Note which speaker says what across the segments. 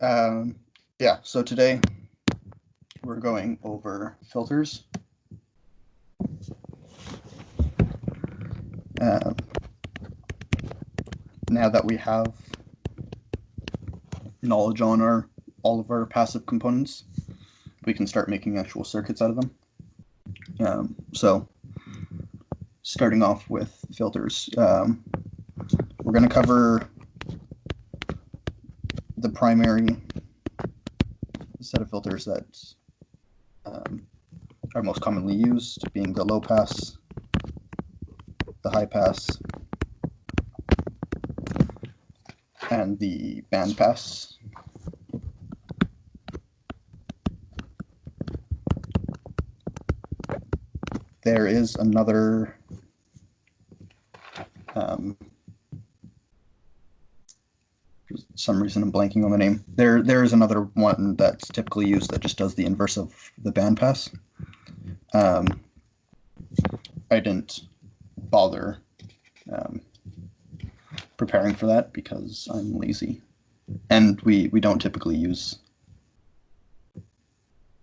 Speaker 1: Yeah, so today we're going over filters. Now that we have knowledge on all of our passive components, we can start making actual circuits out of them. So starting off with filters, we're going to cover the primary set of filters that are most commonly used, being the low pass, the high pass, and the band pass. There is another for some reason I'm blanking on the name. There is another one that's typically used that just does the inverse of the band pass. I didn't bother preparing for that because I'm lazy, and we don't typically use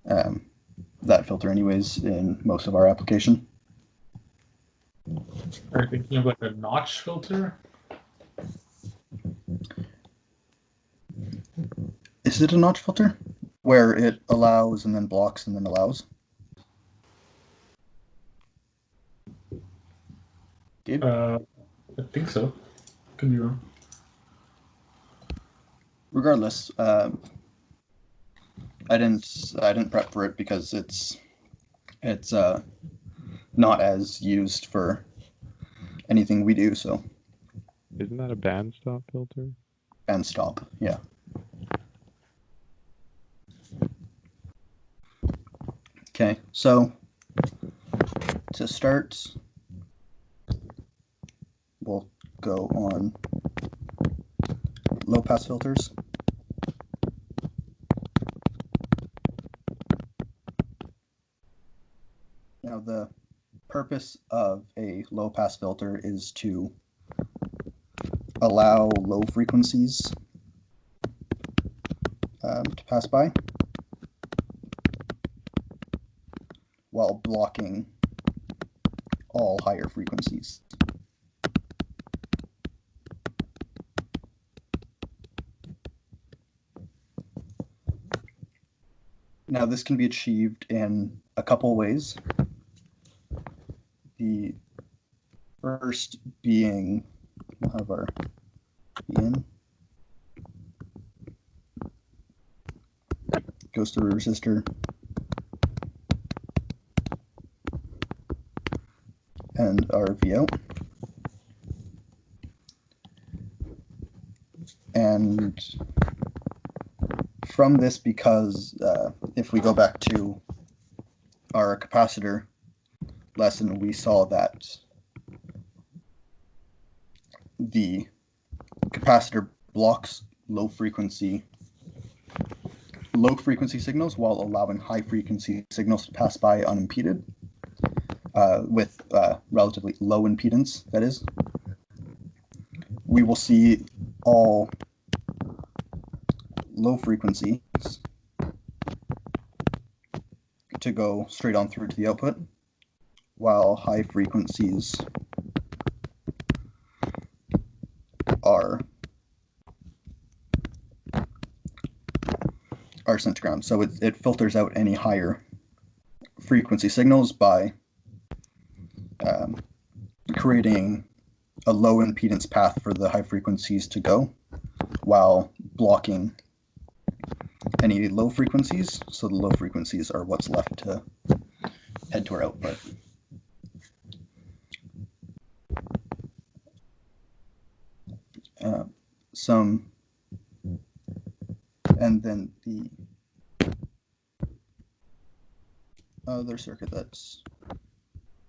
Speaker 1: that filter anyways in most of our application.
Speaker 2: Are you thinking of like a notch filter?
Speaker 1: Is it a notch filter where it allows and then blocks and then allows? Gabe?
Speaker 2: I think so. Could be wrong.
Speaker 1: Regardless, I didn't prep for it because it's not as used for anything we do. So
Speaker 3: isn't that a band stop filter?
Speaker 1: Band stop, yeah. Okay, so to start, we'll go on low pass filters. Now the purpose of a low pass filter is to allow low frequencies to pass by while blocking all higher frequencies. Now this can be achieved in a couple ways. The first being, we'll have our in, goes through a resistor, and our V out. And from this, because if we go back to our capacitor lesson, we saw that the capacitor blocks low frequency signals while allowing high frequency signals to pass by unimpeded with relatively low impedance, that is. We will see all low frequencies to go straight on through to the output, while high frequencies are sent to ground. So it filters out any higher frequency signals by creating a low impedance path for the high frequencies to go, while blocking any low frequencies. So the low frequencies are what's left to head to our output. And then the other circuit that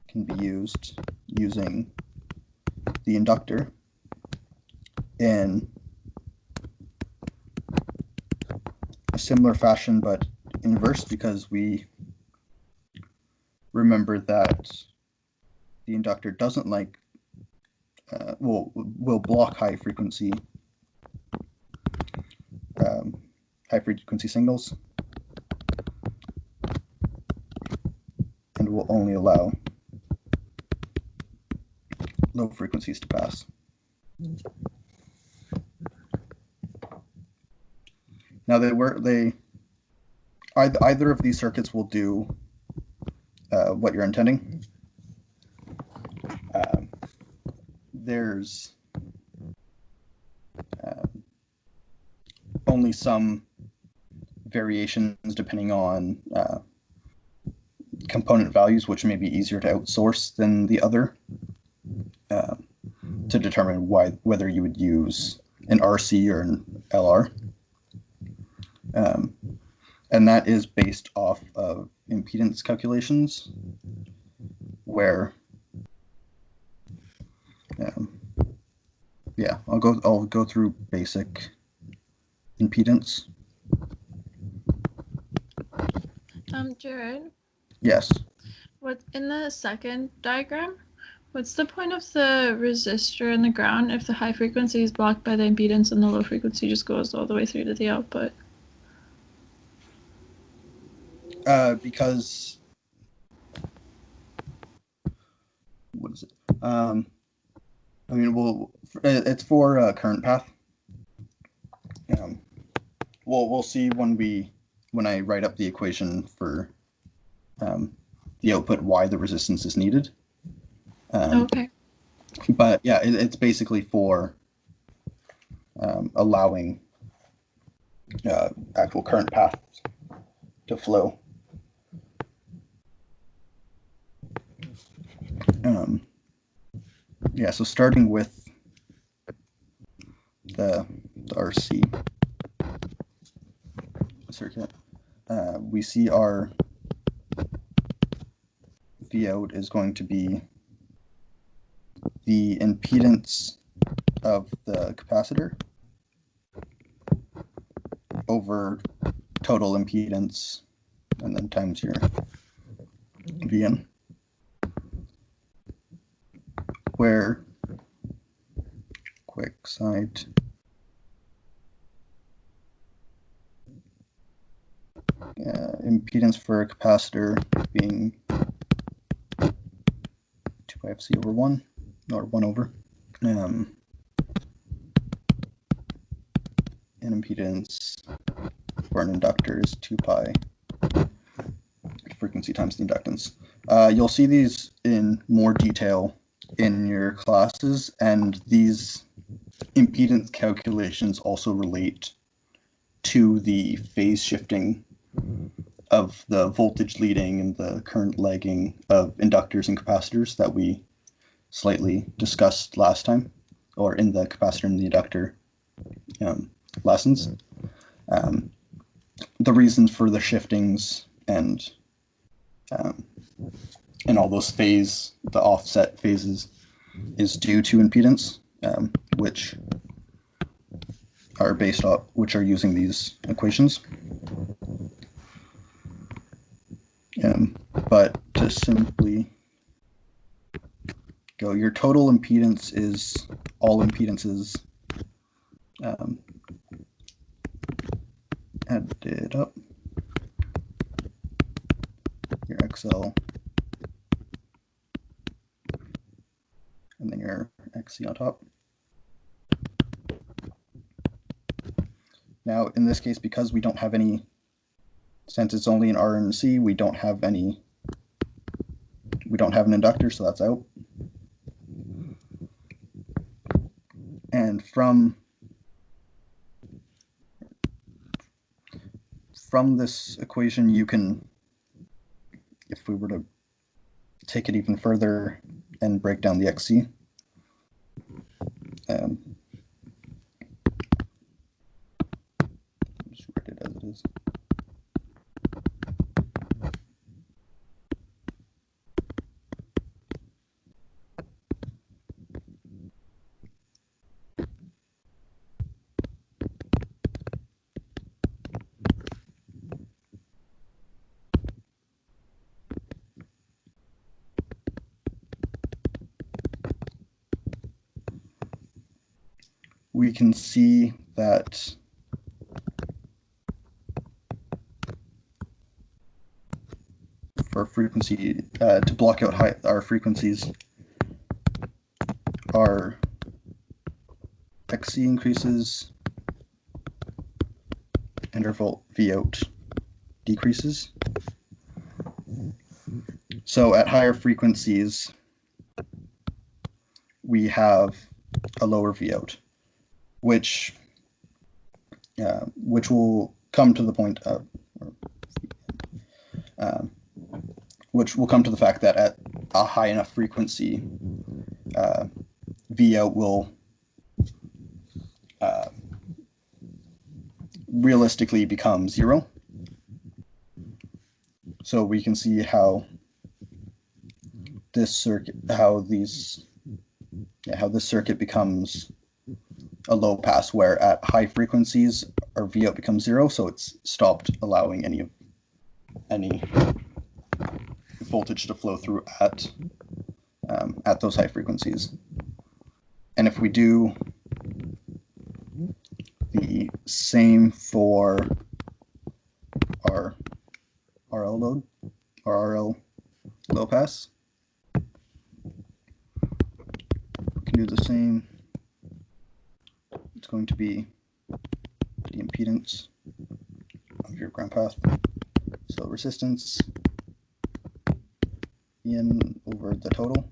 Speaker 1: can be used using the inductor in a similar fashion but inverse, because we remember that the inductor doesn't like will block high frequency high frequency signals and will only allow low frequencies to pass. Now either of these circuits will do what you're intending. There's only some variations depending on component values, which may be easier to outsource than the other, to determine whether you would use an RC or an LR. And that is based off of impedance calculations, where yeah, I'll go through basic impedance.
Speaker 4: Jarod,
Speaker 1: Yes.
Speaker 4: what in the second diagram? What's the point of the resistor in the ground if the high frequency is blocked by the impedance and the low frequency just goes all the way through to the output?
Speaker 1: Because what is it? I mean, it's for current path. We'll see when I write up the equation for the output why the resistance is needed.
Speaker 4: Okay.
Speaker 1: But yeah, it's basically for allowing actual current paths to flow. Yeah, so starting with the RC circuit, we see our Vout is going to be the impedance of the capacitor over total impedance, and then times your Vn, where, quick side, impedance for a capacitor being 2πfc over 1, or 1 over. And impedance for an inductor is 2 pi frequency times the inductance. You'll see these in more detail in your classes, and these impedance calculations also relate to the phase shifting of the voltage leading and the current lagging of inductors and capacitors that we slightly discussed last time, or in the capacitor and the inductor lessons. The reasons for the shiftings and all those the offset phases is due to impedance, which are using these equations. But to simply go, your total impedance is all impedances added up. Your XL, and then your XC on top. Now, in this case, because we don't have any, since it's only an R and C, we don't have an inductor, so that's out. And from this equation, you can, if we were to take it even further and break down the XC, just write it as it is. We can see that for frequency to block out our frequencies, our XC increases and our V out decreases. So at higher frequencies, we have a lower V out, which will come to the point of, which will come to the fact that at a high enough frequency, V out will realistically become 0. So we can see how this circuit, how this circuit becomes a low pass, where at high frequencies our V out becomes 0, so it's stopped allowing any voltage to flow through at those high frequencies. And if we do the same for our RL load, or RL low pass, we can do the same. It's going to be the impedance of your ground path. So resistance in over the total.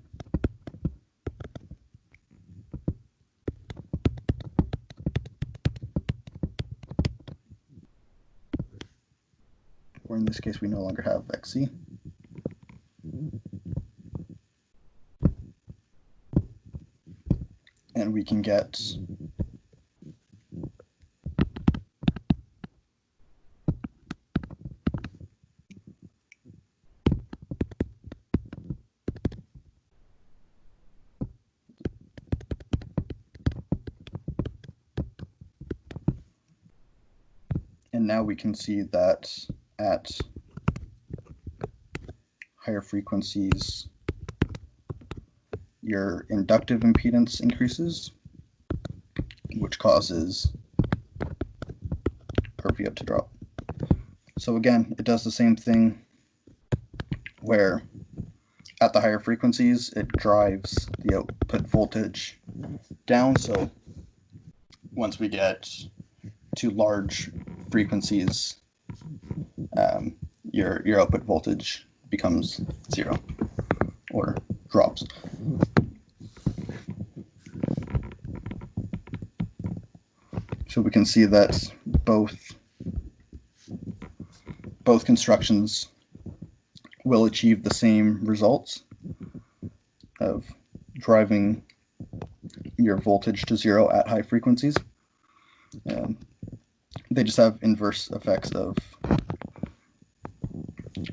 Speaker 1: Or in this case, we no longer have XC. And we can get and now we can see that at higher frequencies, your inductive impedance increases, which causes our V out to drop. So again, it does the same thing where at the higher frequencies, it drives the output voltage down. So once we get to large frequencies, your output voltage becomes 0 or drops. So we can see that both constructions will achieve the same results of driving your voltage to 0 at high frequencies. They just have inverse effects of,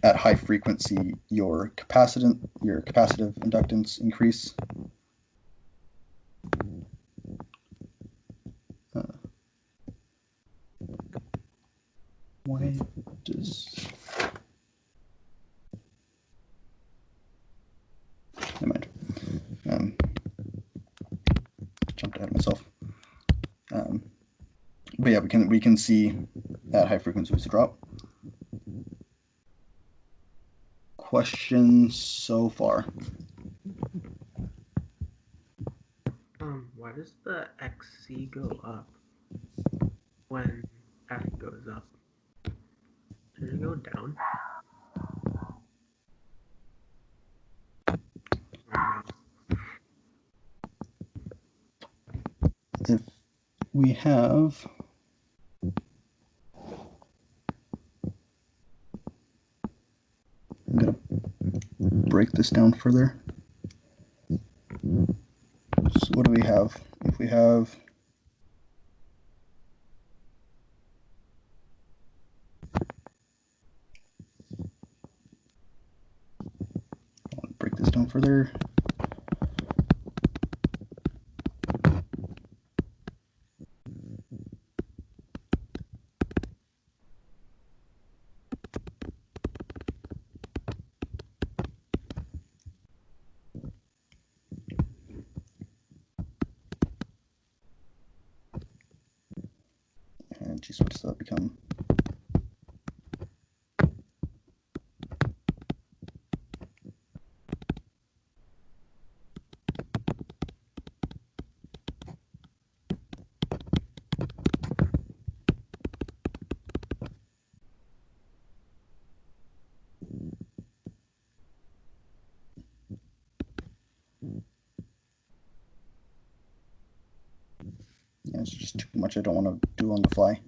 Speaker 1: at high frequency, your capacitive inductance increase. Why does... Never mind. Jumped ahead of myself. But yeah, we can see at high frequencies a drop. Questions so far?
Speaker 5: Why does the XC go up when F goes up? Should it go down?
Speaker 1: If we have... I'm going to break this down further. So what do we have? If we have... I'll break this down further. And geez, what does that become? Yeah, it's just too much I don't want to do on the fly.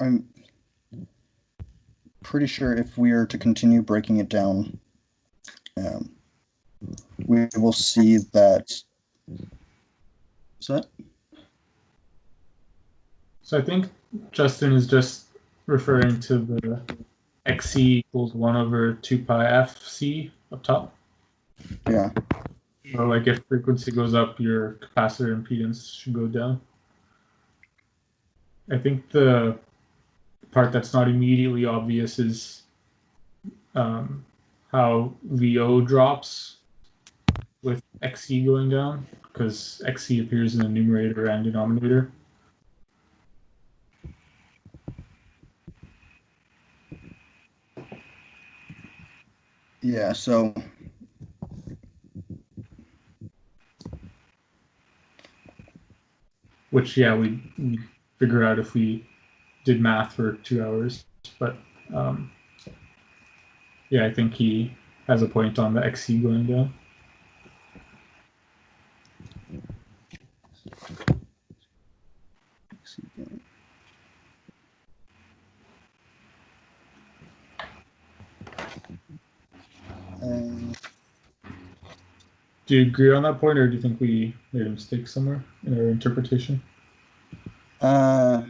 Speaker 1: I'm pretty sure if we are to continue breaking it down, we will see that. Is that?
Speaker 2: So I think Justin is just referring to the XC equals 1 over 2 pi FC up top.
Speaker 1: Yeah.
Speaker 2: Or like if frequency goes up, your capacitor impedance should go down. I think the part that's not immediately obvious is how VO drops with XC going down, because XC appears in the numerator and denominator.
Speaker 1: Yeah, so
Speaker 2: Which, yeah, we figure out if we did math for 2 hours. But yeah, I think he has a point on the XC going down. Do you agree on that point, or do you think we made a mistake somewhere in our interpretation?
Speaker 1: No,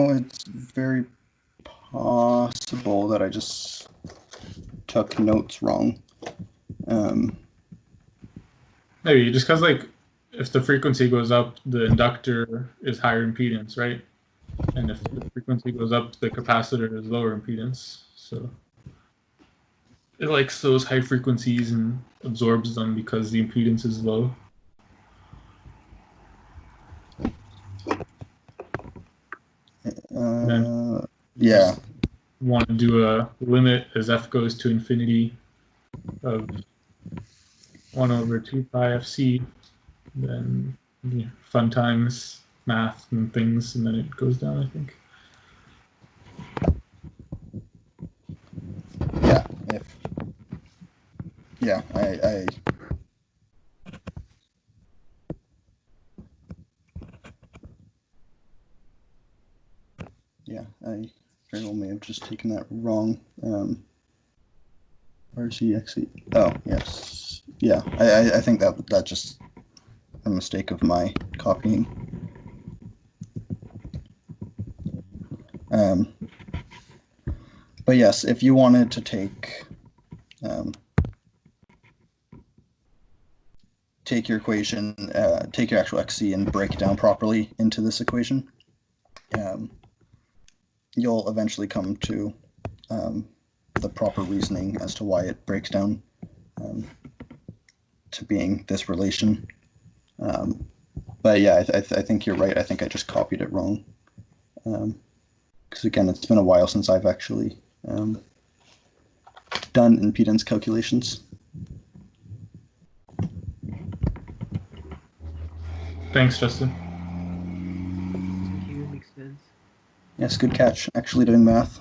Speaker 1: it's very possible that I just took notes wrong.
Speaker 2: Maybe just because, like, if the frequency goes up, the inductor is higher impedance, right? And if the frequency goes up, the capacitor is lower impedance. So it likes those high frequencies and absorbs them because the impedance is low.
Speaker 1: Yeah.
Speaker 2: Want to do a limit as f goes to infinity of 1 over 2 pi FC, then fun times, math and things, and then it goes down, I think.
Speaker 1: Yeah, I very well may have just taken that wrong. RCXE. Oh, yes. Yeah, I think that's just a mistake of my copying. But yes, if you wanted to take your equation, take your actual XC and break it down properly into this equation, you'll eventually come to the proper reasoning as to why it breaks down to being this relation. But yeah, I think you're right. I think I just copied it wrong. Because again, it's been a while since I've actually done impedance calculations.
Speaker 2: Thanks, Justin.
Speaker 5: Thank you, makes sense.
Speaker 1: Yes, good catch. Actually doing math.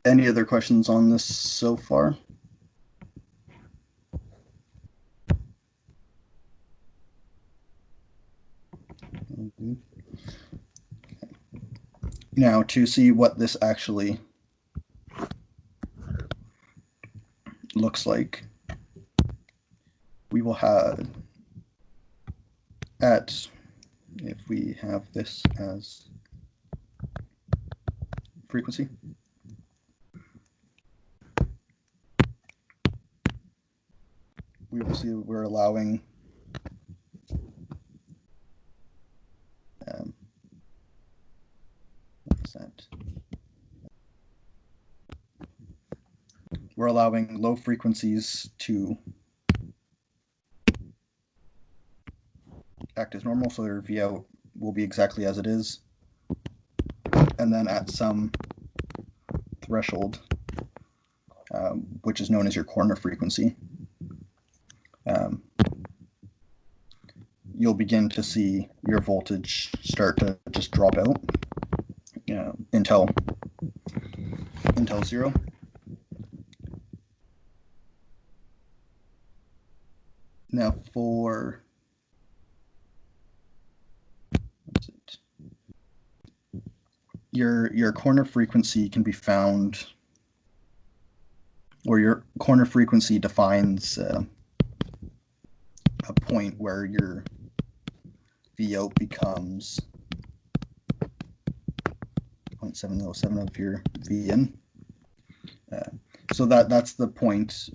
Speaker 1: Any other questions on this so far? Now, to see what this actually looks like, we will have if we have this as frequency, we will see that we're allowing what's that? We're allowing low frequencies to act as normal, so their VO will be exactly as it is. And then at some threshold, which is known as your corner frequency, you'll begin to see your voltage start to just drop out until 0. Now for your corner frequency can be found, or your corner frequency defines a point where your V out becomes 0.707 of your V in. So that's the point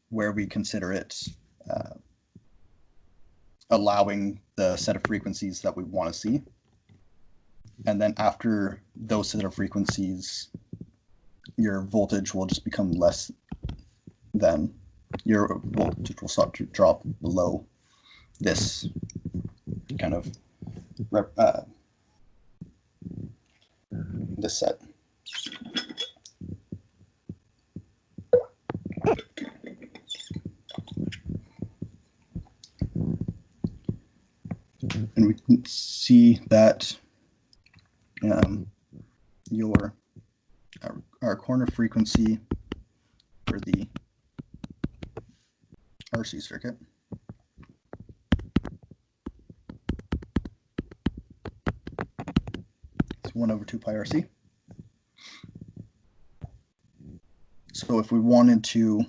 Speaker 1: where we consider it allowing the set of frequencies that we want to see. And then after those set of frequencies, your voltage will just become less than, your voltage will start to drop below this kind of this set. And we can see that our corner frequency for the RC circuit is 1/2 pi RC. So if we wanted to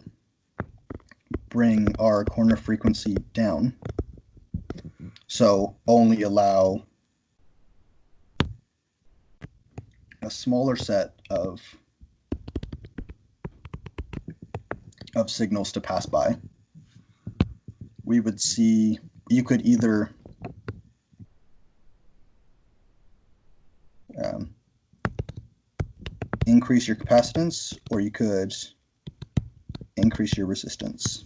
Speaker 1: bring our corner frequency down, so only allow a smaller set of signals to pass by, we would see you could either increase your capacitance, or you could increase your resistance.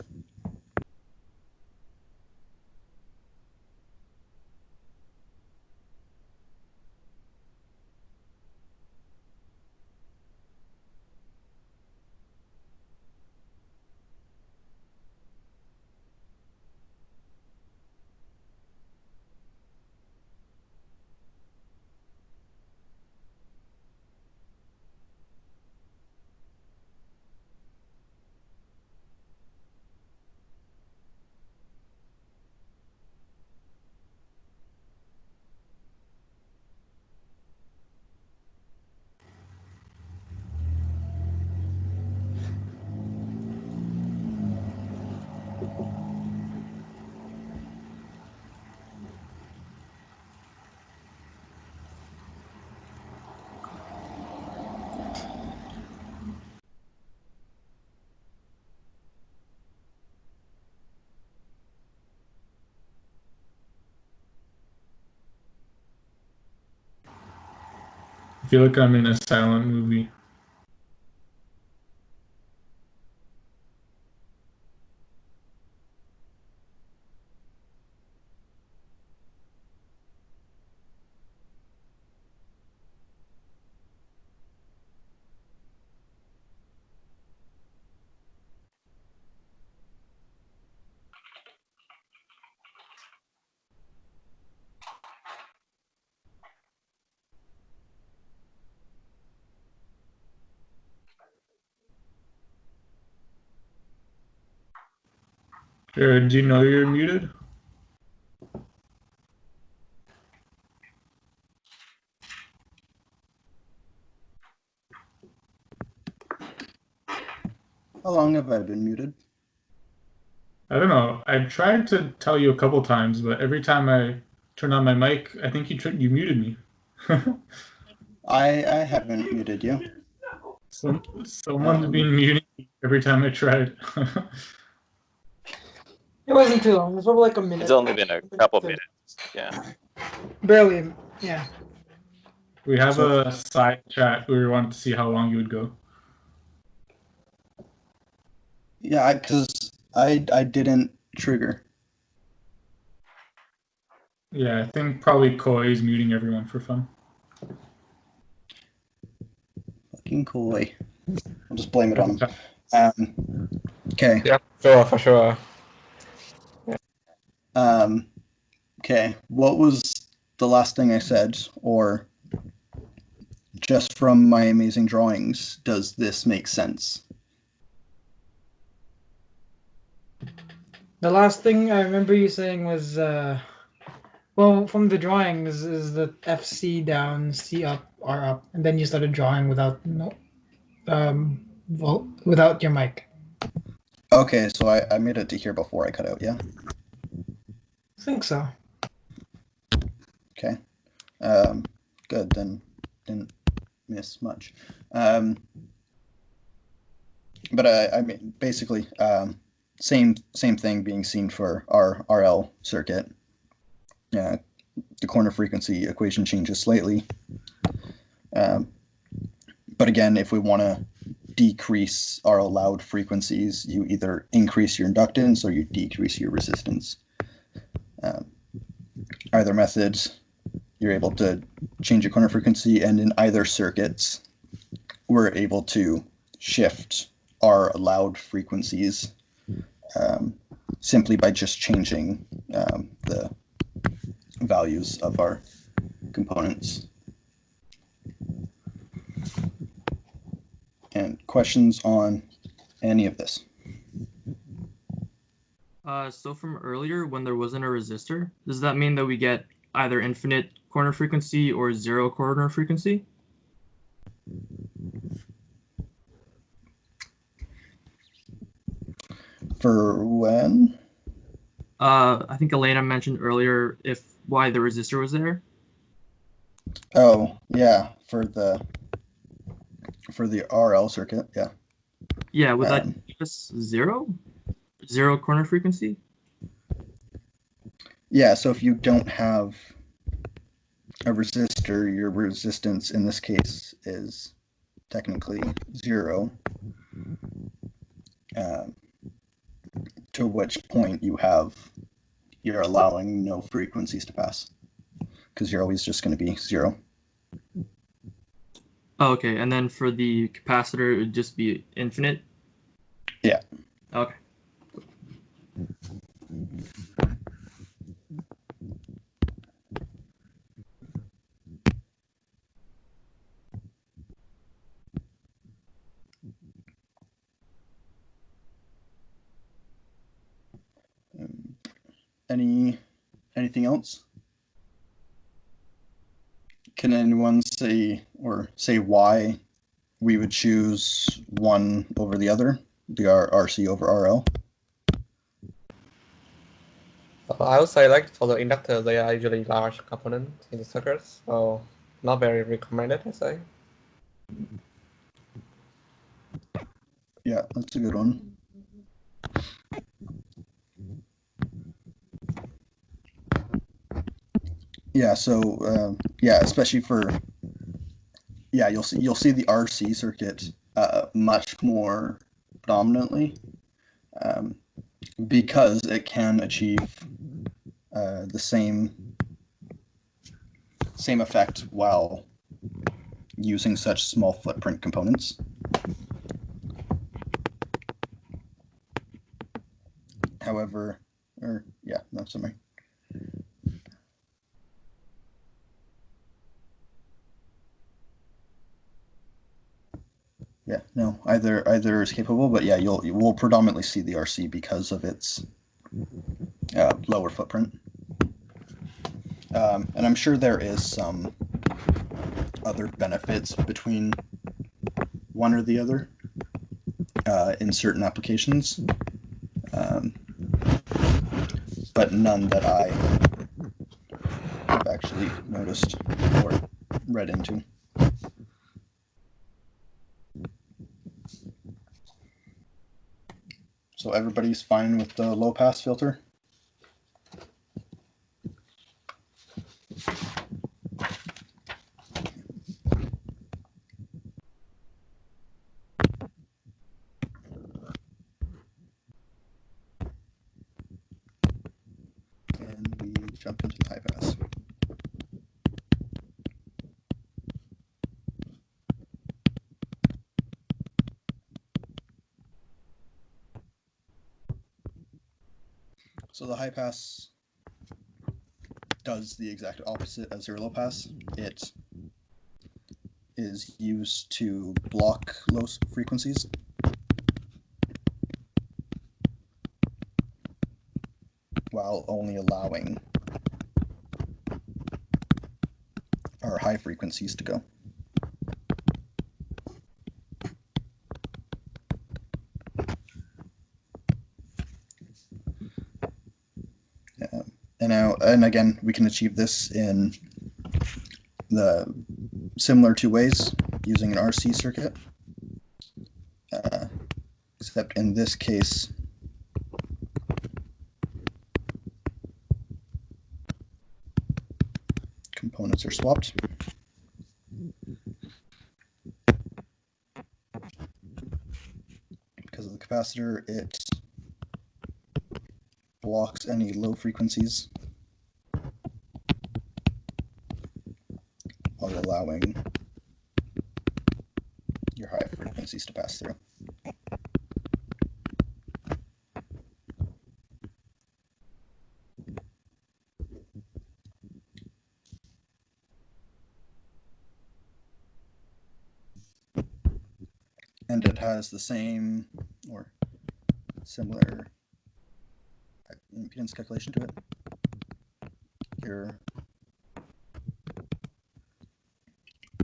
Speaker 2: I feel like I'm in a silent movie. Jarod, do you know you're muted?
Speaker 1: How long have I been muted?
Speaker 2: I don't know. I tried to tell you a couple times, but every time I turn on my mic, I think you muted me.
Speaker 1: I haven't muted you.
Speaker 2: Someone's been muting me every time I tried.
Speaker 6: It wasn't too long. It was probably like a minute.
Speaker 7: It's only been a couple minutes. Yeah.
Speaker 6: Barely. Yeah.
Speaker 2: We have a side chat where we wanted to see how long you would go.
Speaker 1: Yeah, because I didn't trigger.
Speaker 2: Yeah, I think probably Koi is muting everyone for fun.
Speaker 1: Fucking Koi. I'll just blame it on him. Okay.
Speaker 8: Yeah, for sure.
Speaker 1: Okay, what was the last thing I said? Or just from my amazing drawings, does this make sense?
Speaker 6: The last thing I remember you saying was, well, from the drawings is the FC down, C up, R up, and then you started drawing without without your mic.
Speaker 1: Okay, so I made it to here before I cut out, yeah?
Speaker 6: I think so.
Speaker 1: Okay. Good, then didn't miss much. But I mean, basically, same thing being seen for our RL circuit. Yeah, the corner frequency equation changes slightly. But again, if we want to decrease our allowed frequencies, you either increase your inductance or you decrease your resistance. Either methods, you're able to change your corner frequency, and in either circuits, we're able to shift our allowed frequencies simply by just changing the values of our components. And questions on any of this?
Speaker 8: So from earlier, when there wasn't a resistor, does that mean that we get either infinite corner frequency or zero corner frequency?
Speaker 1: For when?
Speaker 8: I think Elena mentioned earlier why the resistor was there.
Speaker 1: Oh, yeah, for the RL circuit, yeah.
Speaker 8: Yeah, would that give us zero corner frequency?
Speaker 1: Yeah, so if you don't have a resistor, your resistance in this case is technically zero, to which point you're allowing no frequencies to pass, because you're always just going to be zero.
Speaker 8: Oh, okay, and then for the capacitor, it would just be infinite?
Speaker 1: Yeah.
Speaker 8: Okay.
Speaker 1: Anything else? Can anyone say why we would choose one over the other, the RC over RL?
Speaker 9: I would say, like, for the inductor, they are usually large components in the circuits, so not very recommended, I say.
Speaker 1: Yeah, that's a good one. Yeah, so yeah, especially for you'll see the RC circuit much more predominantly because it can achieve the same effect while using such small footprint components. However, sorry. Yeah, no, either is capable, but yeah, you will predominantly see the RC because of its lower footprint. And I'm sure there is some other benefits between one or the other in certain applications, but none that I have actually noticed or read into. So everybody's fine with the low pass filter? And we jump into the high pass. So the high pass does the exact opposite as zero low pass. It is used to block low frequencies. While only allowing our high frequencies to go. And again, we can achieve this in the similar two ways using an RC circuit, except in this case, components are swapped. Because of the capacitor, it blocks any low frequencies while allowing your high frequencies to pass through. And it has the same or similar impedance calculation to it. Here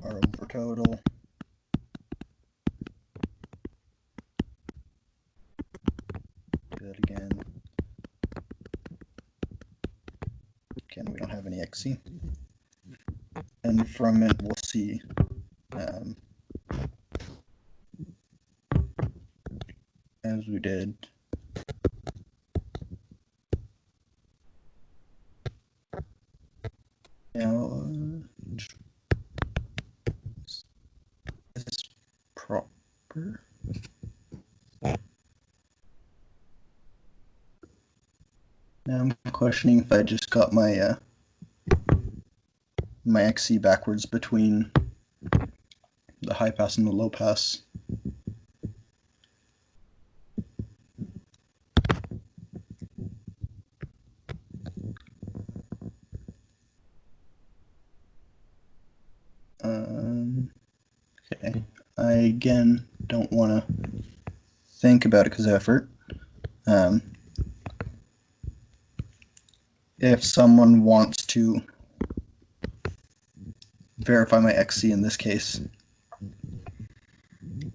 Speaker 1: R over total do that again. Again, we don't have any XC. And from it, we'll see as we did now, is this proper? Now I'm questioning if I just got my my XC backwards between the high pass and the low pass. Okay, I again don't want to think about it because of effort. If someone wants to verify my XC in this case,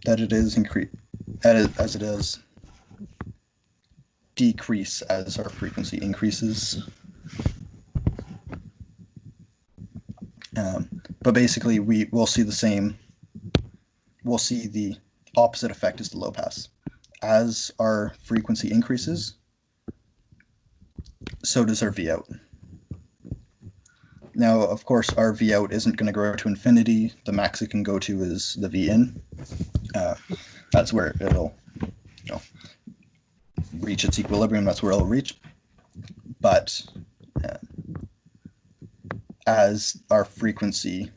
Speaker 1: that it is as it is decrease as our frequency increases. But basically, we'll see the same. We'll see the opposite effect as the low pass. As our frequency increases, so does our V out. Now, of course, our V out isn't going to grow to infinity. The max it can go to is the V in. That's where it'll, reach its equilibrium. That's where it'll reach. But as our frequency,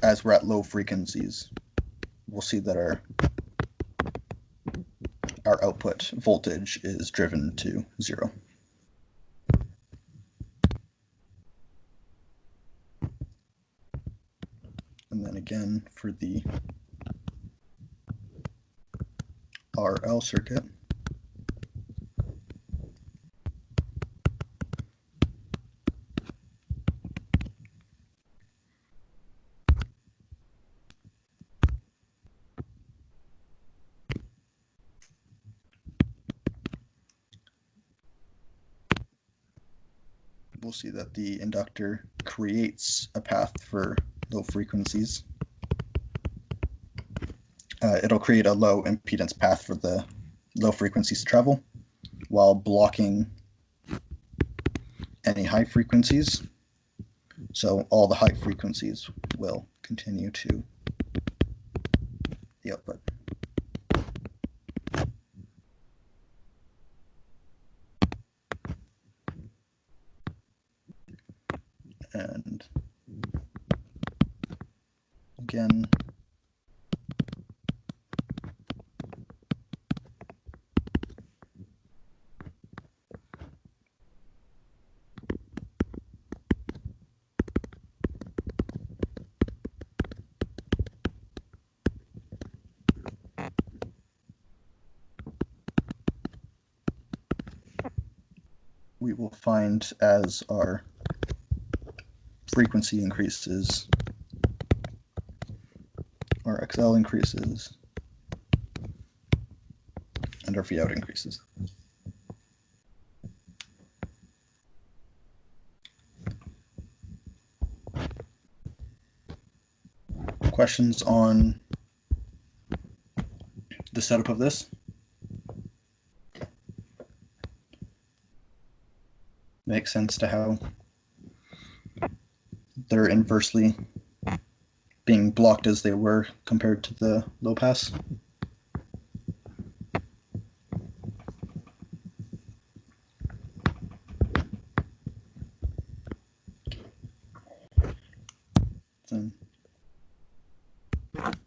Speaker 1: as we're at low frequencies, we'll see that our output voltage is driven to 0. And then again for the RL circuit, we'll see that the inductor creates a path for low frequencies. It'll create a low impedance path for the low frequencies to travel while blocking any high frequencies. So all the high frequencies will continue to the output. And again, we will find as our frequency increases, our XL increases, and our V out increases. Questions on the setup of this? Makes sense to how they're inversely being blocked as they were compared to the low pass. Then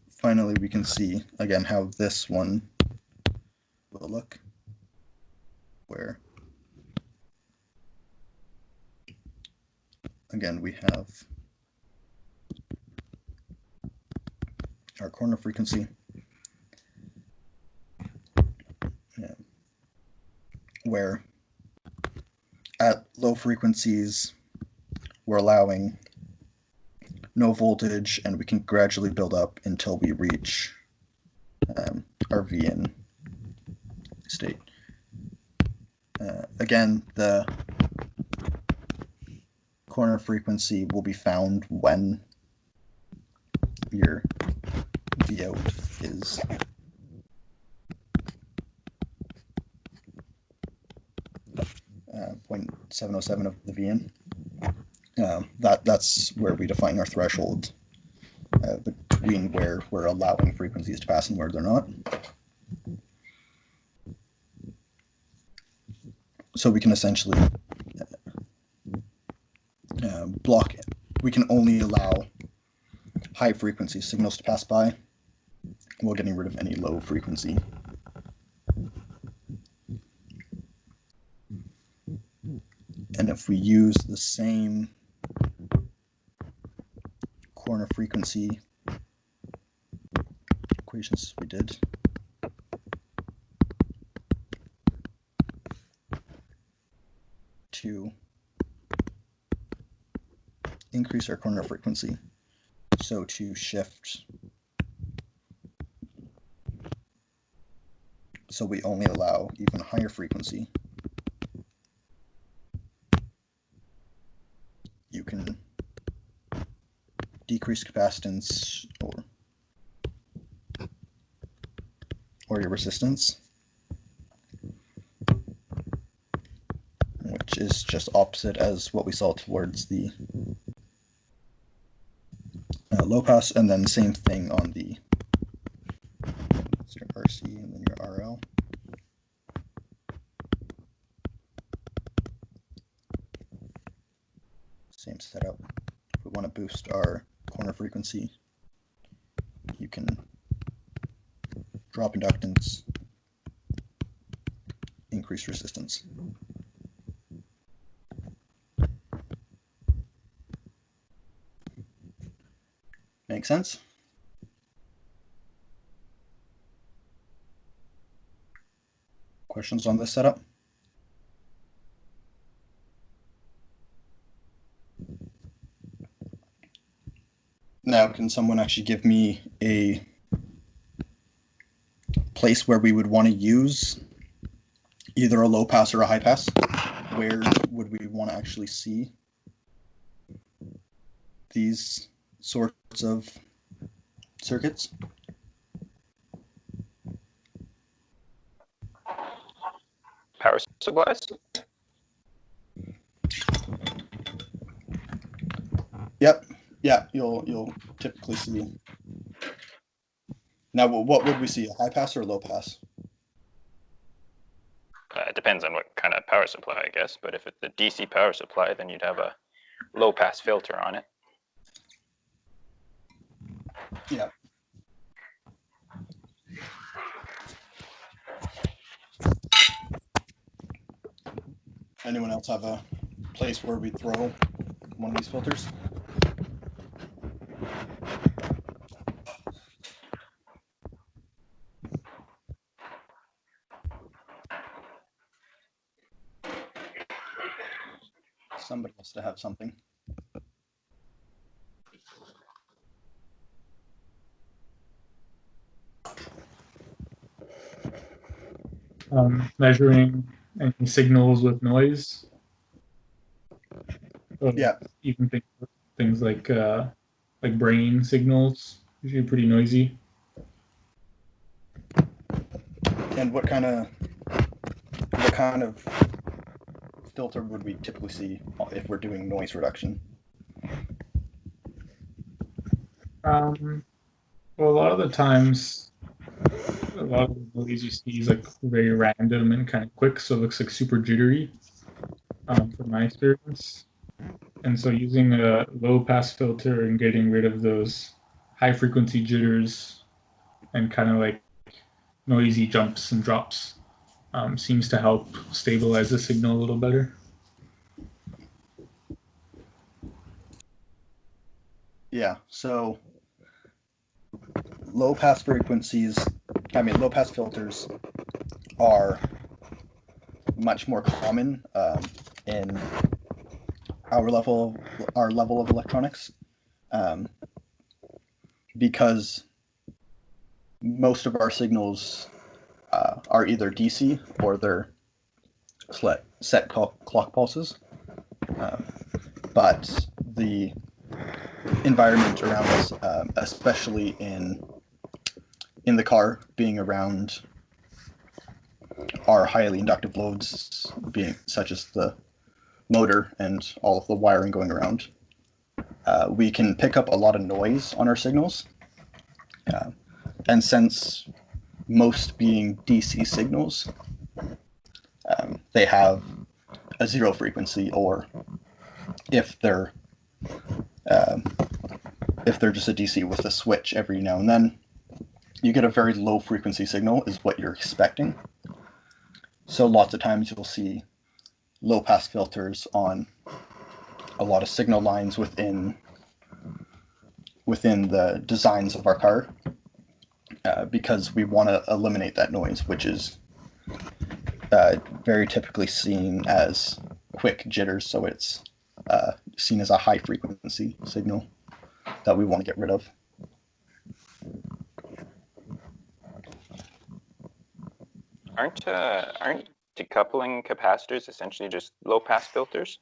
Speaker 1: finally, we can see again how this one will look, where again we have our corner frequency, where at low frequencies we're allowing no voltage, and we can gradually build up until we reach our V in state. Again, the corner frequency will be found when your V out is .707 of the V in. That's where we define our threshold between where we're allowing frequencies to pass and where they're not. So we can essentially block it. We can only allow high frequency signals to pass by while getting rid of any low frequency. And if we use the same corner frequency equations we did, to increase our corner frequency, so to shift, so we only allow even higher frequency, you can decrease capacitance or your resistance, which is just opposite as what we saw towards the low pass, and then same thing on the RC and then your RL. Same setup. If we want to boost our corner frequency, you can drop inductance, increase resistance. Make sense? Questions on this setup? Now, can someone actually give me a place where we would want to use either a low pass or a high pass? Where would we want to actually see these sorts of circuits?
Speaker 7: Power supplies?
Speaker 1: Yep. Yeah, you'll typically see. Now, what would we see? A high pass or a low pass?
Speaker 7: It depends on what kind of power supply, I guess. But if it's a DC power supply, then you'd have a low pass filter on it.
Speaker 1: Yeah. Anyone else have a place where we throw one of these filters? somebody has to have something.
Speaker 2: Measuring any signals with noise. So
Speaker 1: Yeah.
Speaker 2: you can think of things like brain signals, usually pretty noisy.
Speaker 1: And what kind of filter would we typically see if we're doing noise reduction?
Speaker 2: Well, a lot of the times, a lot of the noise you see is like very random and kind of quick, so it looks like super jittery, from my experience. And so using a low pass filter and getting rid of those high frequency jitters and kind of like noisy jumps and drops seems to help stabilize the signal a little better.
Speaker 1: Yeah, so low pass filters are much more common in our level of electronics, because most of our signals are either DC or they're set clock pulses, but the environment around us, especially in the car, being around our highly inductive loads, being such as the motor and all of the wiring going around, we can pick up a lot of noise on our signals. And since most being DC signals, they have a zero frequency, or if they're just a DC with a switch every now and then, you get a very low frequency signal is what you're expecting. So lots of times you'll see low pass filters on a lot of signal lines within the designs of our car, because we want to eliminate that noise, which is very typically seen as quick jitters. So it's seen as a high frequency signal that we want to get rid of.
Speaker 7: Aren't decoupling capacitors essentially just low pass filters?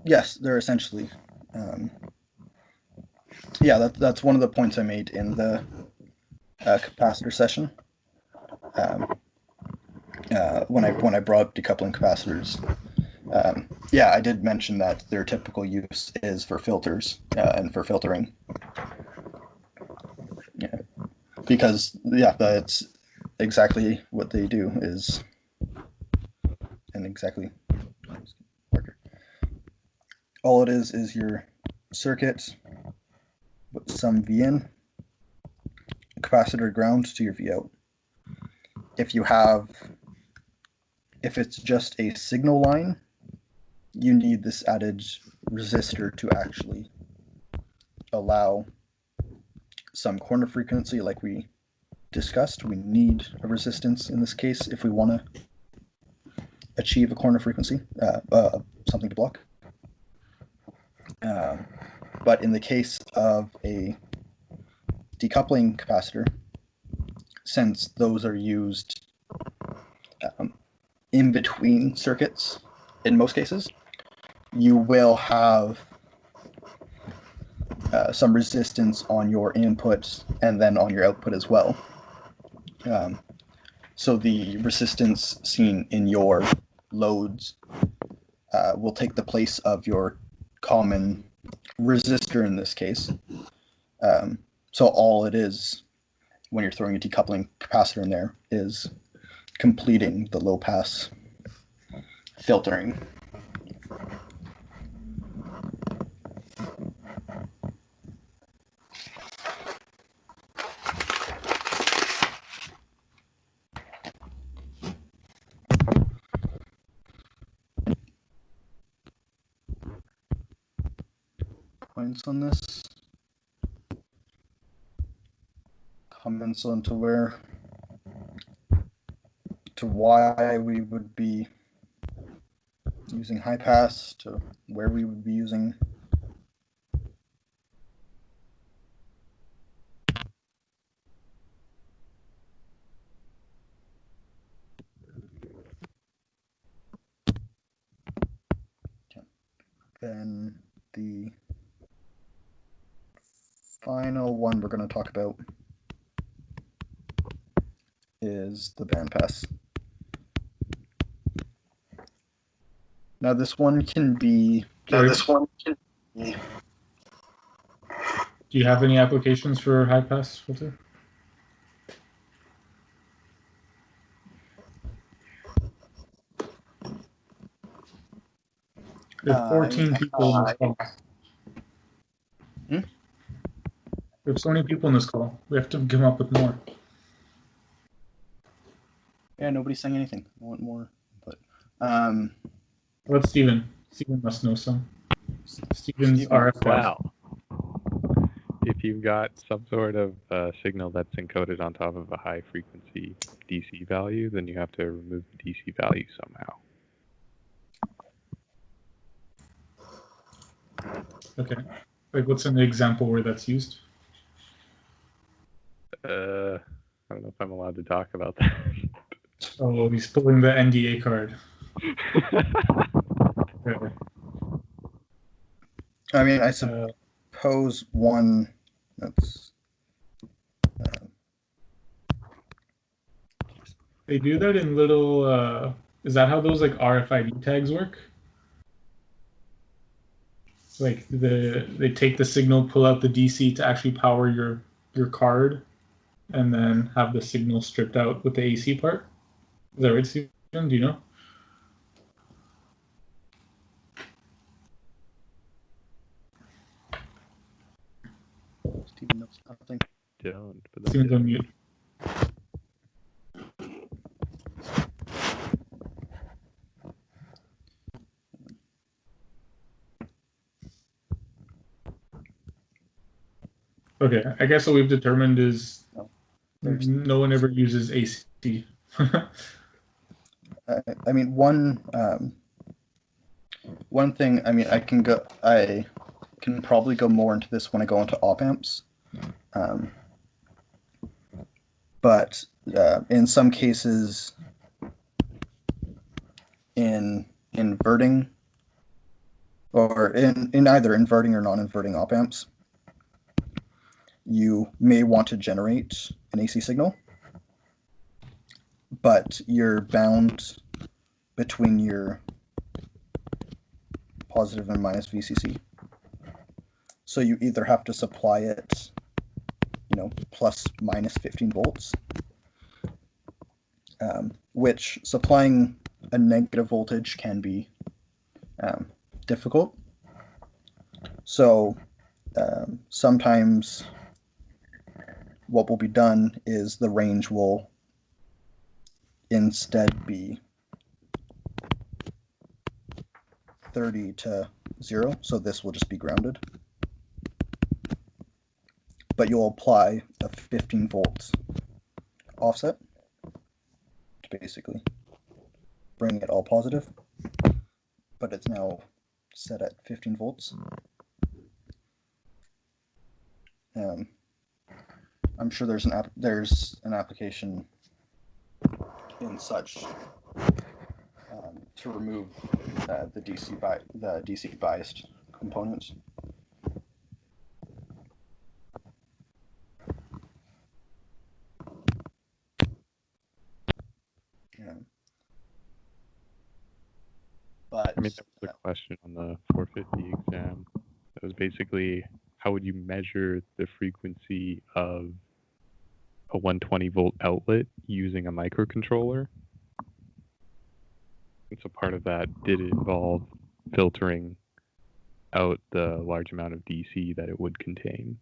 Speaker 1: Yes, they're essentially. Yeah, that's one of the points I made in the capacitor session. When I brought up decoupling capacitors, yeah, I did mention that their typical use is for filters and for filtering. Yeah, because that's exactly what they do is, and exactly. All it is your circuit with some V in, capacitor ground to your V out. If it's just a signal line, you need this added resistor to actually allow some corner frequency, like we discussed. We need a resistance in this case if we want to achieve a corner frequency, something to block. But in the case of a decoupling capacitor, since those are used in between circuits in most cases, you will have some resistance on your input and then on your output as well. So the resistance seen in your loads will take the place of your common resistor in this case. So all it is when you're throwing a decoupling capacitor in there is completing the low pass filtering. Points on this? Comments onto where to why we would be using high pass, to where we would be using. Then the final one we're going to talk about is the bandpass. Now this one can be.
Speaker 2: Do you have any applications for high pass filter? There's 14 people in this call. There's so many people in this call. We have to come up with more.
Speaker 1: Yeah, nobody's saying anything. I want more, but
Speaker 2: What's Steven? Steven must know some. Steven's
Speaker 1: Steven,
Speaker 2: RF guy.
Speaker 3: Wow. If you've got some sort of signal that's encoded on top of a high frequency DC value, then you have to remove the DC value somehow.
Speaker 2: Okay. Like, what's an example where that's used?
Speaker 3: I don't know if I'm allowed to talk about that.
Speaker 2: Oh, he's pulling the NDA card. Okay.
Speaker 1: I mean, I suppose one that's.
Speaker 2: They do that in little. Is that how those like RFID tags work? Like they take the signal, pull out the DC to actually power your card, and then have the signal stripped out with the AC part. Is that right, Steven? Do you know?
Speaker 1: Steven knows nothing.
Speaker 3: Don't. But
Speaker 2: Steven's on mute. Okay, I guess what we've determined is no one ever uses AC.
Speaker 1: I mean, one thing. I mean, I can probably go more into this when I go into op amps. But in some cases, in inverting, or in either inverting or non-inverting op amps, you may want to generate an AC signal, but you're bound between your positive and minus VCC. So you either have to supply it, plus minus 15 volts, which supplying a negative voltage can be difficult. So sometimes what will be done is the range will instead be 30 to 0, so this will just be grounded. But you'll apply a 15 volts offset to basically bring it all positive, but it's now set at 15 volts. I'm sure there's an application in such to remove the DC biased components. But
Speaker 3: I mean, that was the question on the 450 exam. It was basically, how would you measure the frequency of a 120 volt outlet using a microcontroller? And so part of that did involve filtering out the large amount of DC that it would contain.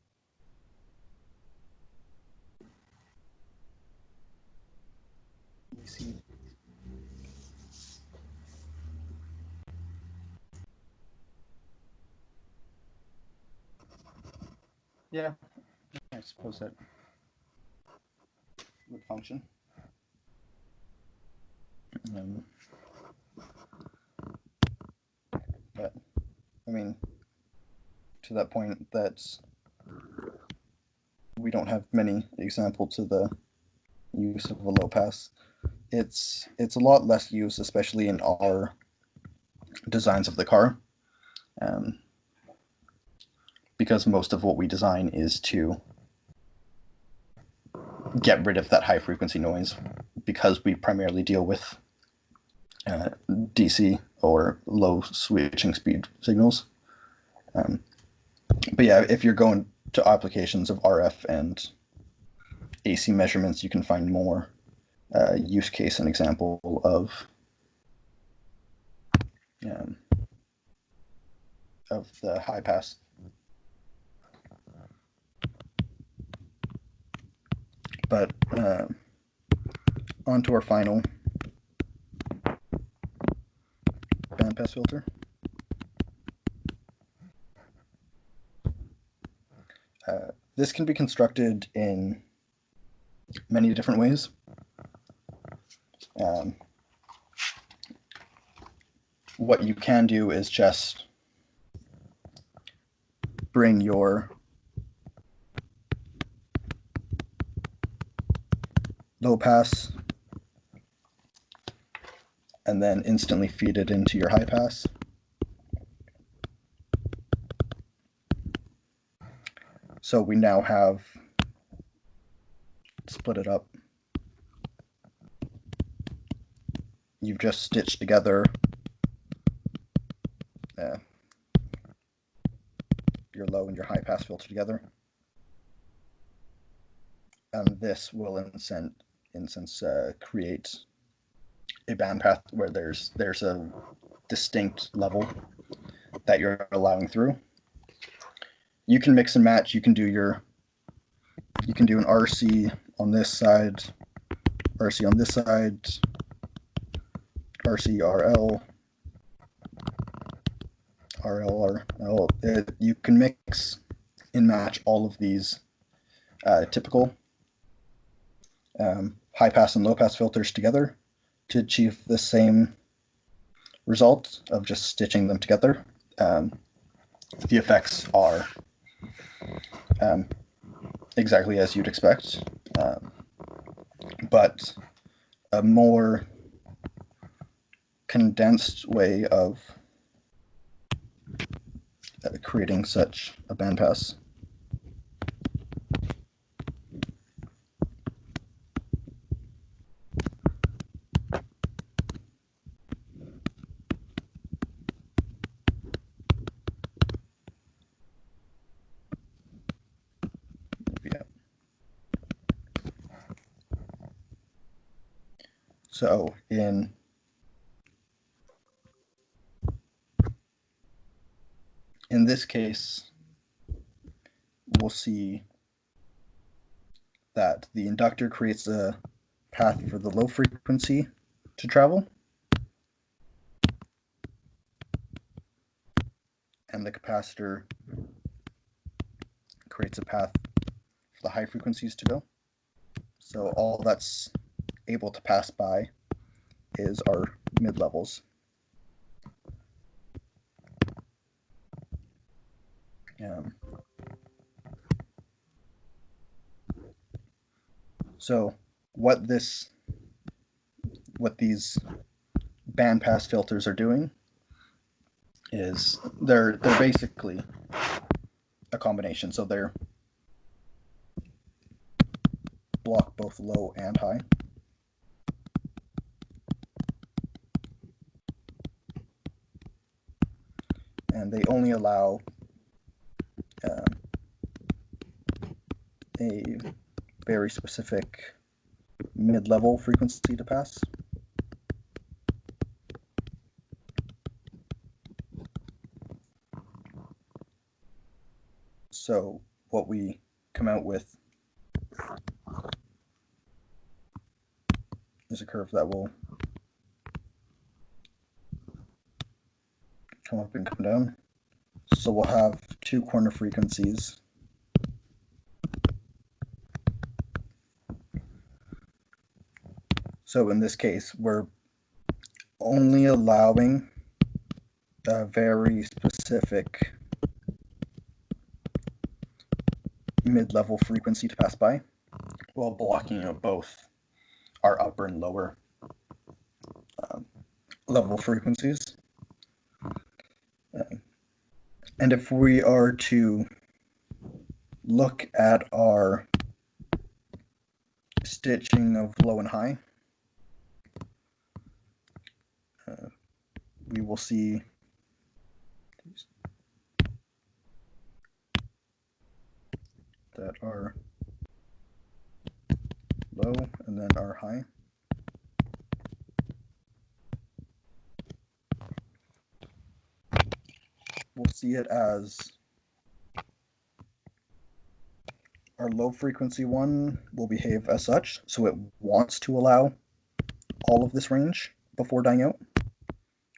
Speaker 1: DC. Yeah, I suppose that would function. But I mean, to that point, that we don't have many examples of the use of a low pass. It's a lot less used, especially in our designs of the car, because most of what we design is to get rid of that high frequency noise, because we primarily deal with DC or low switching speed signals. But yeah, if you're going to applications of RF and AC measurements, you can find more use case and example of the high pass. But on to our final bandpass filter. This can be constructed in many different ways. What you can do is just bring your low pass and then instantly feed it into your high pass. So we now have split it up. You've just stitched together your low and your high pass filter together. And this will in sense create a bandpath where there's a distinct level that you're allowing through. You can mix and match. You can do an RC on this side, RC on this side, RC RL, RL RL. You can mix and match all of these typical high pass and low pass filters together to achieve the same result of just stitching them together. The effects are exactly as you'd expect, but a more condensed way of creating such a bandpass. So in this case, we'll see that the inductor creates a path for the low frequency to travel, and the capacitor creates a path for the high frequencies to go. So all that's able to pass by is our mid-levels. So what these bandpass filters are doing is they're basically a combination. So they're block both low and high. And they only allow a very specific mid-level frequency to pass. So what we come out with is a curve that will come up and come down. So we'll have two corner frequencies. So in this case, we're only allowing a very specific mid-level frequency to pass by, while blocking both our upper and lower level frequencies. And if we are to look at our stitching of low and high, we will see that our low and then our high we'll see it as our low frequency one will behave as such, so it wants to allow all of this range before dying out,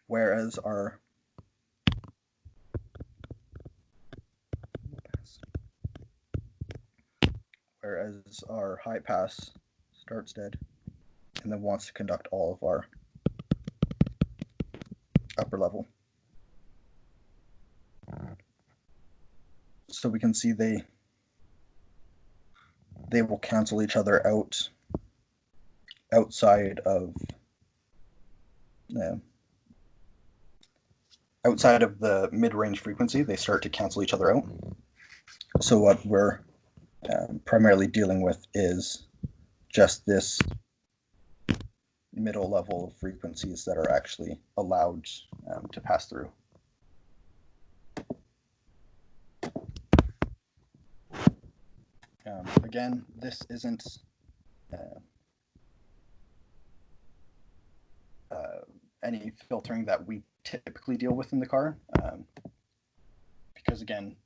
Speaker 1: whereas our high pass starts dead and then wants to conduct all of our upper level. So we can see they will cancel each other out outside of the mid-range frequency. They start to cancel each other out. So what we're primarily dealing with is just this middle level of frequencies that are actually allowed to pass through. Again, this isn't any filtering that we typically deal with in the car, because again,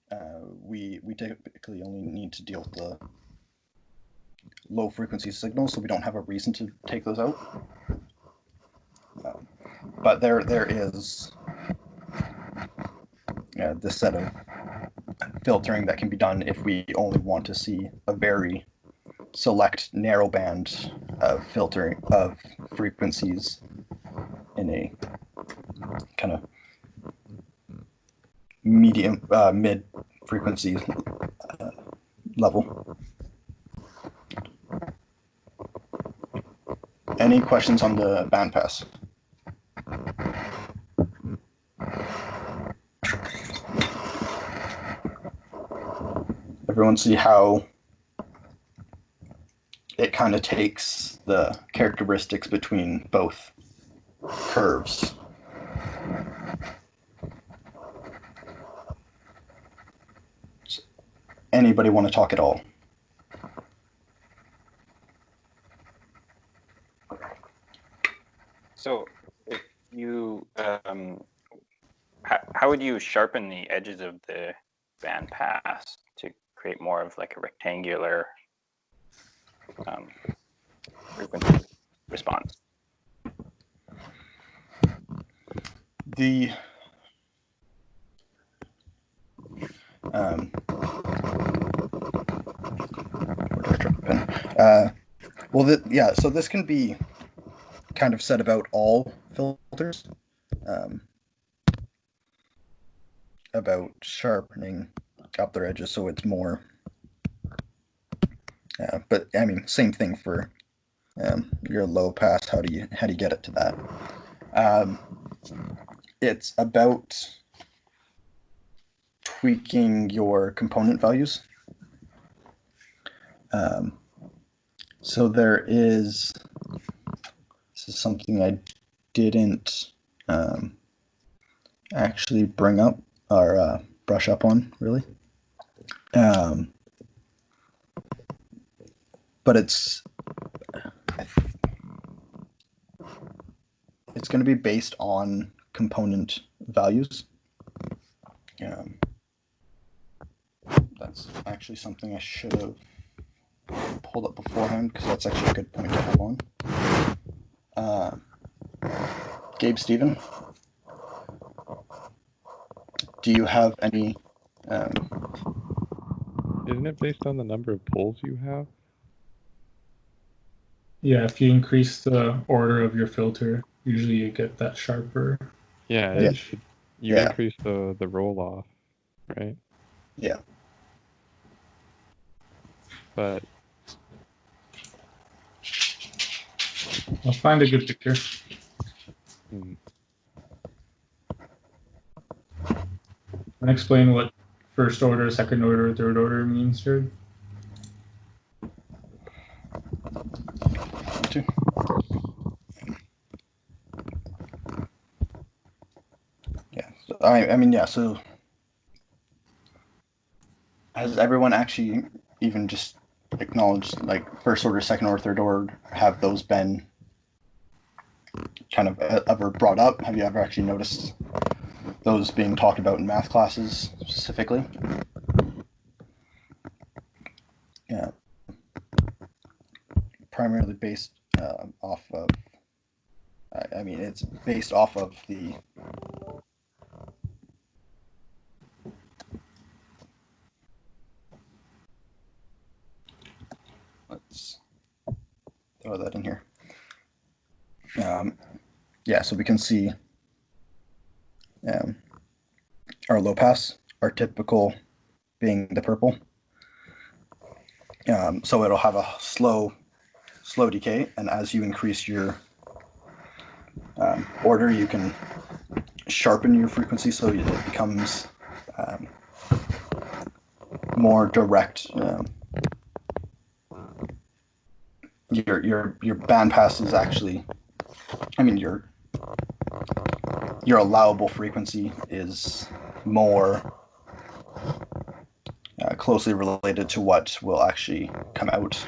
Speaker 1: we typically only need to deal with the low frequency signals, so we don't have a reason to take those out. But there is this set of filtering that can be done if we only want to see a very select narrow band of filtering of frequencies in a kind of medium mid frequency level. Any questions on the bandpass? Everyone see how it kind of takes the characteristics between both curves. Anybody want to talk at all?
Speaker 7: So, if you, how would you sharpen the edges of the band pass to create more of like a rectangular frequency response?
Speaker 1: The so this can be kind of said about all filters, about sharpening up their edges so it's more, but I mean, same thing for your low pass. How do you get it to that? It's about tweaking your component values. So this is something I didn't actually bring up or brush up on really. But it's going to be based on component values. That's actually something I should have pulled up beforehand, because that's actually a good point to have on. Gabe, Steven, do you have any?
Speaker 3: Isn't it based on the number of poles you have?
Speaker 2: Yeah, if you increase the order of your filter, usually you get that sharper
Speaker 3: Yeah,
Speaker 1: Yeah.
Speaker 3: it should. You
Speaker 1: Yeah.
Speaker 3: increase the roll off, right?
Speaker 1: Yeah.
Speaker 3: But
Speaker 2: I'll find a good picture.
Speaker 3: hmm,
Speaker 2: And explain what first order, second order, third order means, Jared.
Speaker 1: Two. Yeah. So, I mean, yeah. So has everyone actually even just acknowledged like first order, second order, third order? Have those been kind of ever brought up? Have you ever actually noticed those being talked about in math classes specifically? Yeah. Primarily based off of. I mean, it's based off of the. Let's throw that in here. Yeah, so we can see our low pass, our typical being the purple. So it'll have a slow decay, and as you increase your order, you can sharpen your frequency so it becomes more direct. Your band pass is actually, I mean, your allowable frequency is more closely related to what will actually come out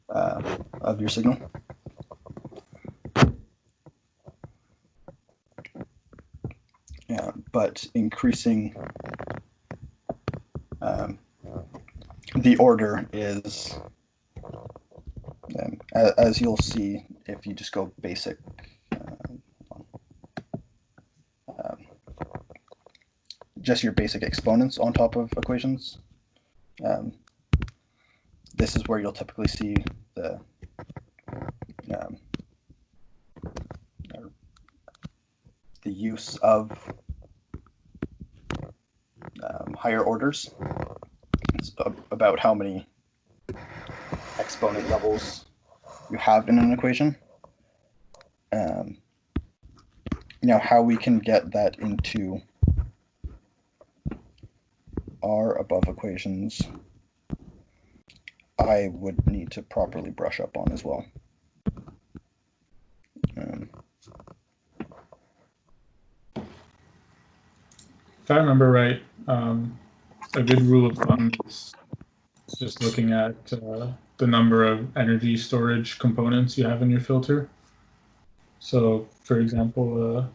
Speaker 1: of your signal. Yeah, but increasing the order is, as you'll see if you just go basic. Just your basic exponents on top of equations. This is where you'll typically see the use of higher orders. It's about how many exponent levels you have in an equation. Now, how we can get that into our above equations, I would need to properly brush up on as well.
Speaker 2: If I remember right, a good rule of thumb is just looking at the number of energy storage components you have in your filter. So, for example,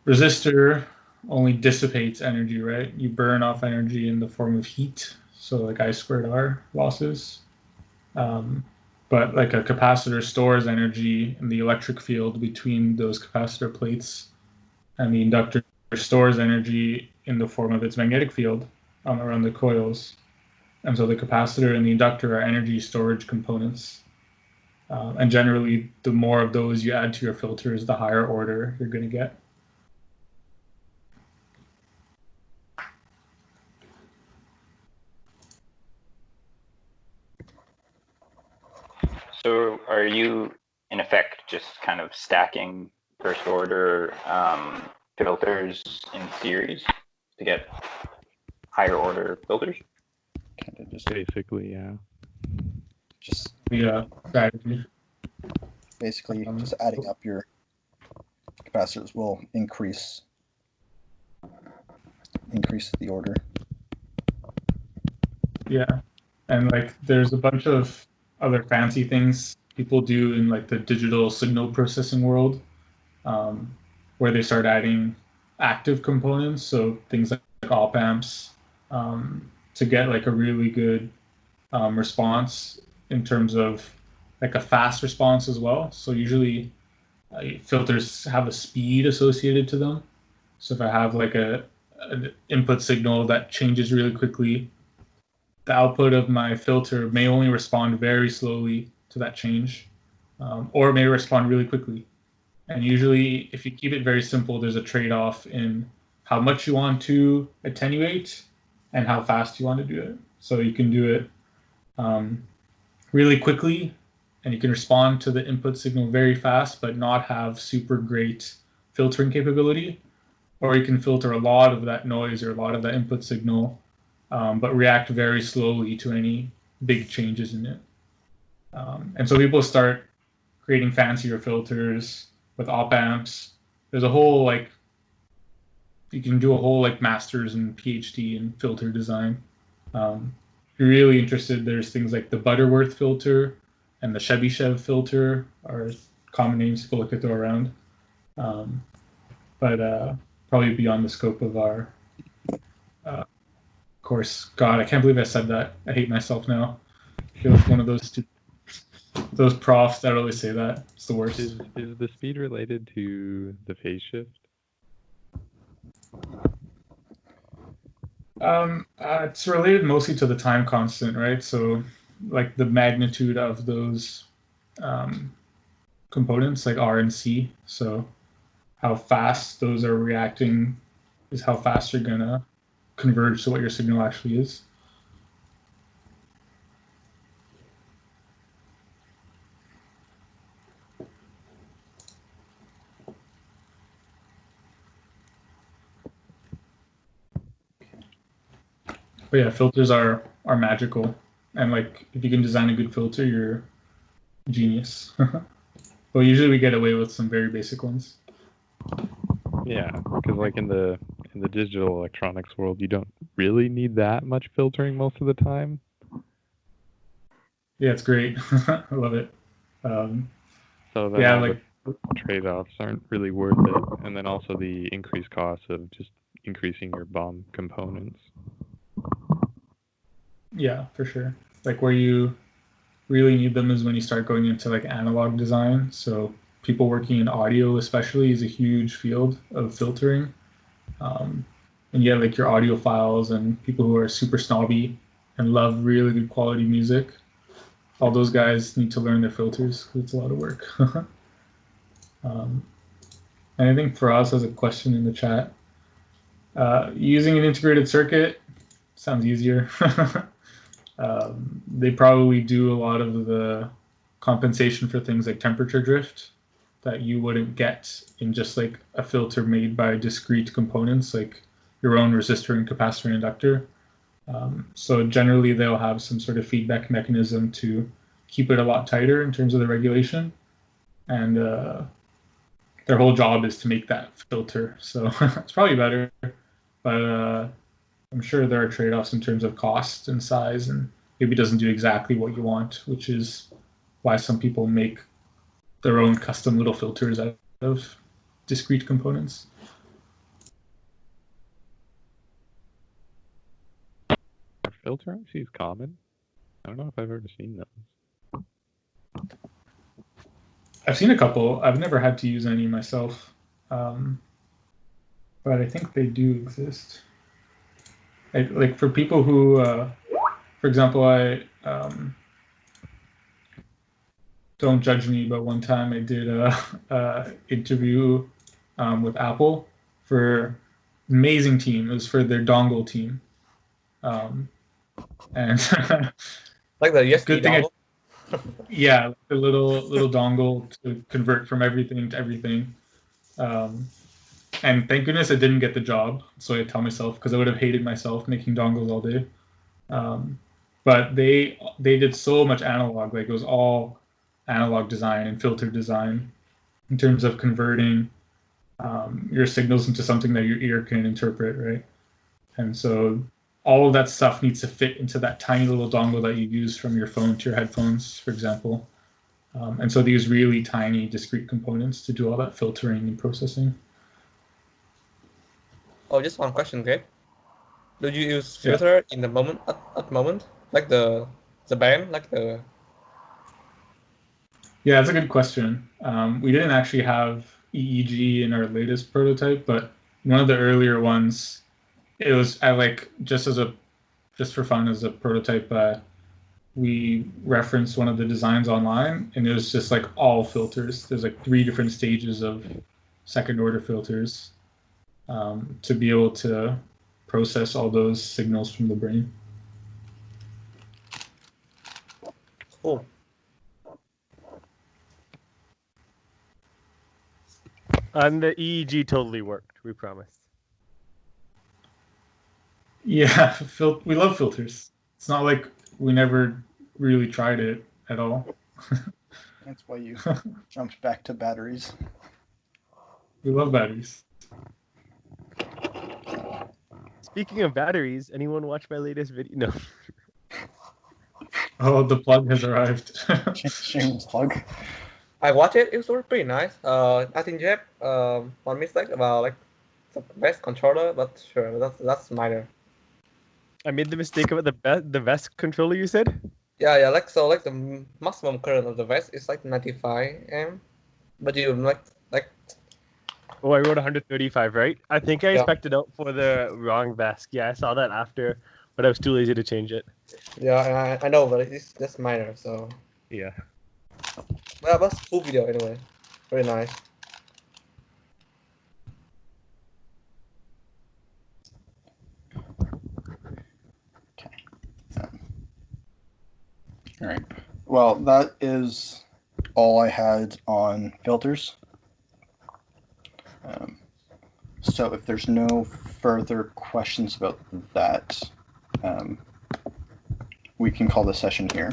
Speaker 2: resistor only dissipates energy, right? You burn off energy in the form of heat, so like I squared R losses. But like a capacitor stores energy in the electric field between those capacitor plates, and the inductor stores energy in the form of its magnetic field around the coils. And so the capacitor and the inductor are energy storage components. And generally, the more of those you add to your filters, the higher order you're going to get.
Speaker 7: So are you, in effect, just kind of stacking first order filters in series to get higher order filters?
Speaker 1: Kind of
Speaker 3: basically, yeah.
Speaker 1: just
Speaker 2: Strategy.
Speaker 1: basically just adding up your capacitors will increase the order.
Speaker 2: Yeah, and like there's a bunch of other fancy things people do in like the digital signal processing world, where they start adding active components, so things like op amps, to get like a really good response in terms of like a fast response as well. So usually filters have a speed associated to them. So if I have like an input signal that changes really quickly, the output of my filter may only respond very slowly to that change, or it may respond really quickly. And usually, if you keep it very simple, there's a trade-off in how much you want to attenuate and how fast you want to do it. So you can do it really quickly, and you can respond to the input signal very fast, but not have super great filtering capability. Or you can filter a lot of that noise or a lot of that input signal, but react very slowly to any big changes in it. And so people start creating fancier filters with op amps. There's a whole like, you can do a whole like master's and PhD in filter design. If you're really interested, there's things like the Butterworth filter and the Chebyshev filter are common names people like to throw around. But probably beyond the scope of our course. God, I can't believe I said that. I hate myself now. I feel like one of those profs that always say that. It's the worst.
Speaker 3: Is the speed related to the phase shift?
Speaker 2: It's related mostly to the time constant, right? So, like the magnitude of those components, like R and C. So, how fast those are reacting is how fast you're gonna converge to what your signal actually is. But yeah, filters are magical, and like if you can design a good filter, you're a genius. But usually we get away with some very basic ones.
Speaker 3: Yeah, because like in the digital electronics world, you don't really need that much filtering most of the time.
Speaker 2: Yeah, it's great. I love it.
Speaker 3: So then
Speaker 2: Yeah,
Speaker 3: all
Speaker 2: like
Speaker 3: the trade-offs aren't really worth it, and then also the increased cost of just increasing your BOM components.
Speaker 2: yeah, for sure. Like where you really need them is when you start going into like analog design. So people working in audio especially is a huge field of filtering. And yeah, like your audiophiles and people who are super snobby and love really good quality music, all those guys need to learn their filters because it's a lot of work. And I think for us, as a question in the chat, using an integrated circuit sounds easier. They probably do a lot of the compensation for things like temperature drift that you wouldn't get in just like a filter made by discrete components like your own resistor and capacitor and inductor. So generally they'll have some sort of feedback mechanism to keep it a lot tighter in terms of the regulation. And their whole job is to make that filter. So it's probably better, but I'm sure there are trade-offs in terms of cost and size, and maybe it doesn't do exactly what you want, which is why some people make their own custom little filters out of discrete components.
Speaker 3: Are filter ICs common? I don't know if I've ever seen those.
Speaker 2: I've seen a couple. I've never had to use any myself, but I think they do exist. Like for people who, for example, I don't judge me, but one time I did a interview with Apple for amazing team. It was for their dongle team, and
Speaker 9: Like the USB
Speaker 2: good thing
Speaker 9: dongle?
Speaker 2: yeah, the little dongle to convert from everything to everything. And thank goodness I didn't get the job, so I tell myself, because I would have hated myself making dongles all day. But they did so much analog, like it was all analog design and filter design in terms of converting your signals into something that your ear can interpret, right? And so all of that stuff needs to fit into that tiny little dongle that you use from your phone to your headphones, for example. And so they use really tiny discrete components to do all that filtering and processing.
Speaker 9: Oh, just one question, okay? Do you use filter in the moment at moment? Like the band, like the...
Speaker 2: Yeah, that's a good question. We didn't actually have EEG in our latest prototype, but one of the earlier ones, it was just for fun as a prototype. we referenced one of the designs online, and it was just like all filters. There's like 3 different stages of second order filters to be able to process all those signals from the brain.
Speaker 9: Cool.
Speaker 10: And the EEG totally worked. We promise.
Speaker 2: Yeah, we love filters. It's not like we never really tried it at all.
Speaker 1: That's why you jumped back to batteries.
Speaker 2: We love batteries.
Speaker 10: Speaking of batteries, anyone watch my latest video? No.
Speaker 2: Oh, the plug has arrived.
Speaker 1: Shameless plug.
Speaker 9: I watched it. It was pretty nice. I think you have one mistake about like the best controller, but sure, that's minor.
Speaker 10: I made the mistake about the vest controller you said?
Speaker 9: Yeah. Like the maximum current of the vest is like 95 amp, but you like
Speaker 10: Oh, I wrote 135, right? I think I
Speaker 9: Yeah.
Speaker 10: spec'd it out for the wrong vest. Yeah, I saw that after, but I was too lazy to change it.
Speaker 9: yeah. I know, but it's just minor. So
Speaker 10: Yeah.
Speaker 9: well, that's cool video anyway. Very nice.
Speaker 1: All right. Well, that is all I had on filters. So if there's no further questions about that, we can call the session here.